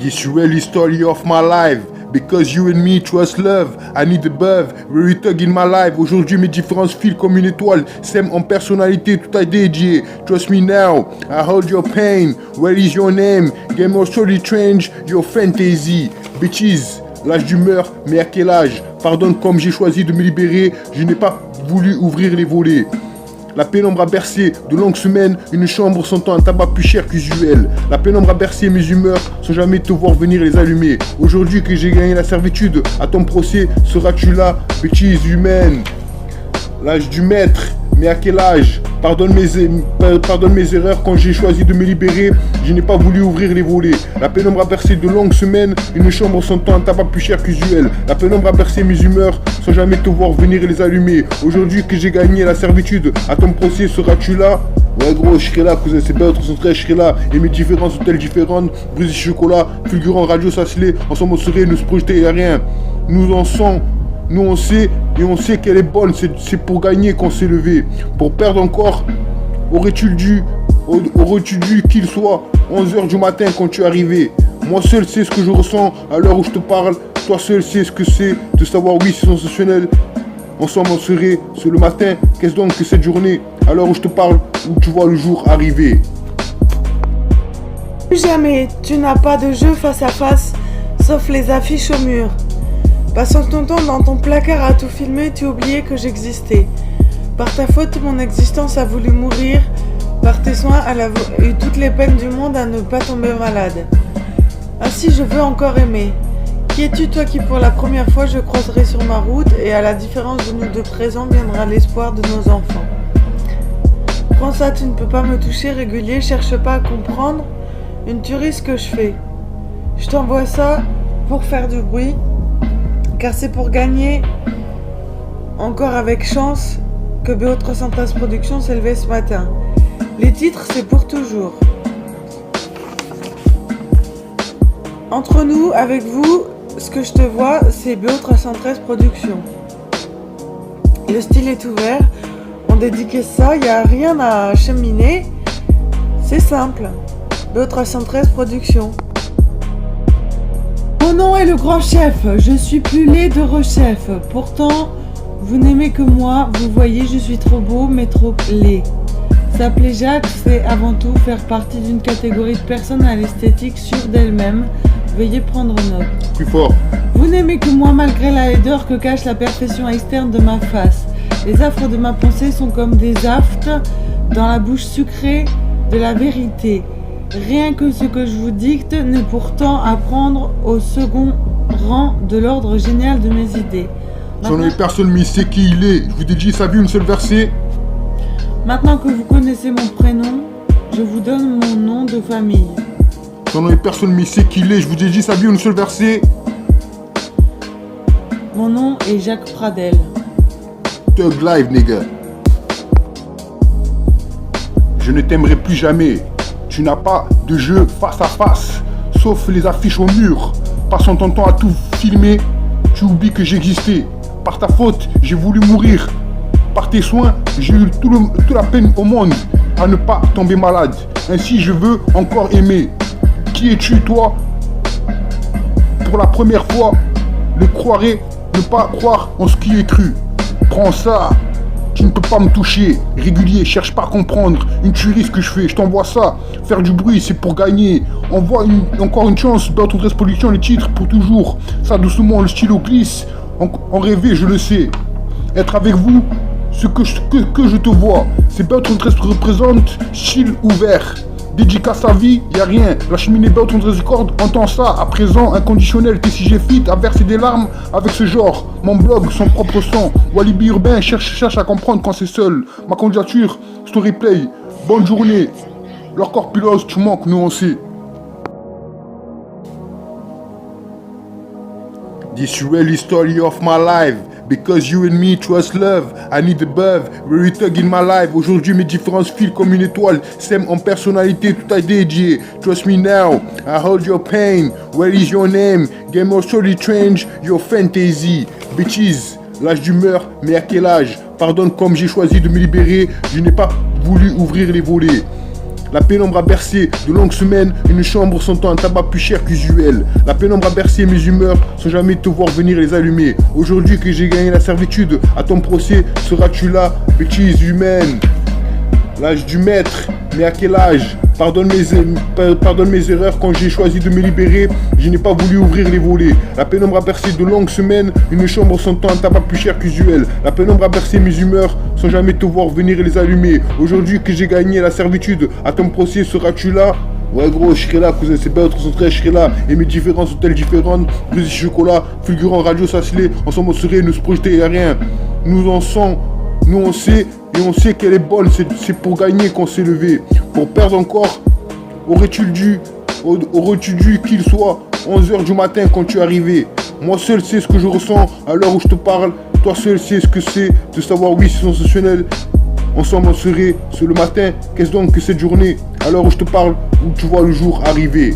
This really story of my life. Because you and me trust love, I need above, very thug in my life. Aujourd'hui mes différences filent comme une étoile, s'aiment en personnalité, tout est dédié. Trust me now, I hold your pain. Where is your name? Game of story strange, your fantasy. Bitches, l'âge du meurtre, mais à quel âge? Pardonne comme j'ai choisi de me libérer, je n'ai pas voulu ouvrir les volets. La pénombre a bercé de longues semaines, une chambre sentant un tabac plus cher qu'usuel. La pénombre a bercé mes humeurs sans jamais te voir venir les allumer. Aujourd'hui que j'ai gagné la servitude, à ton procès, seras-tu là, bêtise humaine? L'âge du maître, mais à quel âge? Pardonne mes erreurs quand j'ai choisi de me libérer, je n'ai pas voulu ouvrir les volets. La pénombre a bercé de longues semaines, une chambre sentant un tabac plus cher qu'usuel. La pénombre a bercé mes humeurs sans jamais te voir venir les allumer. Aujourd'hui que j'ai gagné la servitude, à ton procès, seras-tu là? Ouais gros, je serai là, cousin, c'est pas autre centré, je serai là. Et mes différences sont-elles différentes? Brise chocolat, fulgurant, radio, sacelé, ensemble on serait, nous se projeter, y'a rien. Nous en sommes. Nous on sait, et on sait qu'elle est bonne, c'est pour gagner qu'on s'est levé. Pour perdre encore, aurais-tu dû qu'il soit 11h du matin quand tu es arrivé? Moi seul sais ce que je ressens à l'heure où je te parle. Toi seul sais ce que c'est de savoir oui c'est sensationnel. Ensemble on serait, c'est le matin, qu'est-ce donc que cette journée? À l'heure où je te parle, où tu vois le jour arriver. Plus jamais, tu n'as pas de jeu face à face, sauf les affiches au mur. Passant ton temps dans ton placard à tout filmer, tu oubliais que j'existais. Par ta faute, mon existence a voulu mourir. Par tes soins, elle a eu toutes les peines du monde à ne pas tomber malade. Ainsi, je veux encore aimer. Qui es-tu, toi qui pour la première fois je croiserai sur ma route et à la différence de nous deux présents viendra l'espoir de nos enfants. Prends ça, tu ne peux pas me toucher, régulier, cherche pas à comprendre une tuerie ce que je fais. Je t'envoie ça pour faire du bruit. Car c'est pour gagner, encore avec chance, que BO313 Productions s'est levé ce matin. Les titres, c'est pour toujours. Entre nous, avec vous, ce que je te vois, c'est BO313 Productions. Le style est ouvert, on dédicace ça, il n'y a rien à cheminer. C'est simple. BO313 Productions. Mon nom est le grand chef, je suis plus laid de rechef. Pourtant, vous n'aimez que moi, vous voyez, je suis trop beau, mais trop laid. S'appeler Jacques, c'est avant tout faire partie d'une catégorie de personnes à l'esthétique sûre d'elles-mêmes. Veuillez prendre note. Plus fort. Vous n'aimez que moi malgré la laideur que cache la perfection externe de ma face. Les affres de ma pensée sont comme des aftes dans la bouche sucrée de la vérité. Rien que ce que je vous dicte n'est pourtant à prendre au second rang de l'ordre génial de mes idées. Son personne mais sait qui il est. Je vous ai dit, ça vu une seule verset. Maintenant que vous connaissez mon prénom, je vous donne mon nom de famille. Son nom est personne mais sait qui il est. Je vous ai dit, ça vu une seule verset. Mon nom est Jacques Pradel. Thug live, nigga. Je ne t'aimerai plus jamais. Tu n'as pas de jeu face à face, sauf les affiches au mur. Passant ton temps à tout filmer, tu oublies que j'existais. Par ta faute, j'ai voulu mourir. Par tes soins, j'ai eu toute la peine au monde à ne pas tomber malade. Ainsi, je veux encore aimer. Qui es-tu, toi? Pour la première fois, le croirais, ne pas croire en ce qui est cru. Prends ça. Tu ne peux pas me toucher, régulier, cherche pas à comprendre, une tuerie ce que je fais, je t'envoie ça, faire du bruit c'est pour gagner, envoie encore une chance, BO313 Productions, les titres pour toujours, ça doucement le stylo glisse, en rêver je le sais, être avec vous, ce que je te vois, c'est BO313 représente, style ouvert, dédicace à vie, y a rien, la cheminée BO313 Record, entend ça, à présent, inconditionnel, TCG Fit, a versé des larmes avec ce genre, mon blog, son propre son, Walibi urbain, cherche à comprendre quand c'est seul, ma candidature, story play, bonne journée, leur corpulose, tu manques, nous on sait. This really story of my life. Because you and me trust love, I need above, very thug in my life. Aujourd'hui mes différences filent comme une étoile, s'aiment en personnalité, tout est dédié. Trust me now, I hold your pain. Where is your name? Game of story strange, your fantasy. Bitches, l'âge du meurtre, mais à quel âge? Pardonne comme j'ai choisi de me libérer, je n'ai pas voulu ouvrir les volets. La pénombre a bercé de longues semaines, une chambre sentant un tabac plus cher qu'usuel. La pénombre a bercé mes humeurs sans jamais te voir venir les allumer. Aujourd'hui que j'ai gagné la servitude, à ton procès, seras-tu là, bêtise humaine? L'âge du maître, mais à quel âge? Pardonne mes erreurs quand j'ai choisi de me libérer, je n'ai pas voulu ouvrir les volets. La pénombre a bercé de longues semaines, une chambre sentant un tabac plus cher qu'usuel. La pénombre a bercé mes humeurs sans jamais te voir venir les allumer. Aujourd'hui que j'ai gagné la servitude, à ton procès seras-tu là? Ouais gros, je serai là, cousin, c'est bien, 313, je serai là. Et mes différences sont-elles différentes? Brise chocolat, fulgurant, radio, sacelé. Ensemble on serait, nous se projeter, y'a rien. Nous on sait, et on sait qu'elle est bonne, c'est pour gagner qu'on s'est levé. Pour perdre encore, aurais-tu dû qu'il soit 11h du matin quand tu es arrivé? Moi seul sais ce que je ressens à l'heure où je te parle. Toi seul sais ce que c'est de savoir, oui c'est sensationnel. Ensemble on serait, c'est le matin. Qu'est-ce donc que cette journée, à l'heure où je te parle, où tu vois le jour arriver?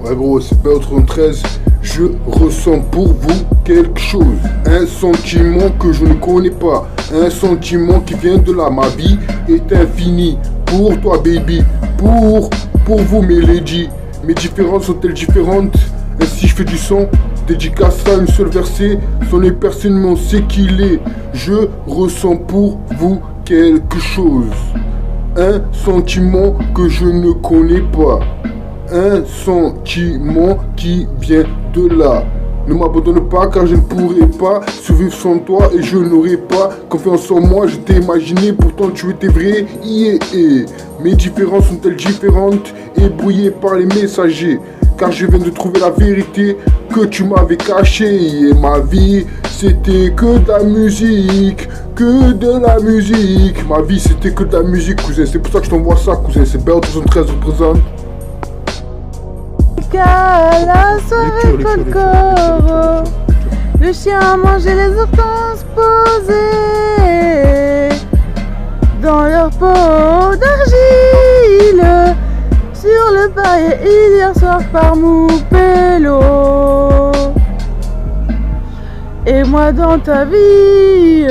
Ouais gros, c'est BL13. Je ressens pour vous quelque chose, un sentiment que je ne connais pas, un sentiment qui vient de là. Ma vie est infinie pour toi baby, pour vous mes ladies. Mes différences sont-elles différentes? Ainsi je fais du son, dédicace à une seule versée, son les personnes mais on sait qu'il est. Je ressens pour vous quelque chose, un sentiment que je ne connais pas. Un sentiment qui vient de là. Ne m'abandonne pas car je ne pourrai pas survivre sans toi et je n'aurai pas confiance en moi. Je t'ai imaginé, pourtant tu étais vrai. Mes différences sont-elles différentes et brouillées par les messagers? Car je viens de trouver la vérité que tu m'avais cachée. Et ma vie c'était que de la musique, que de la musique. Ma vie c'était que de la musique cousin, c'est pour ça que je t'envoie ça cousin. C'est BL13 représente. À la soirée folklore, le chien a mangé les hortenses posées dans leur pot d'argile sur le paillet hier soir par Moupello. Et moi dans ta vie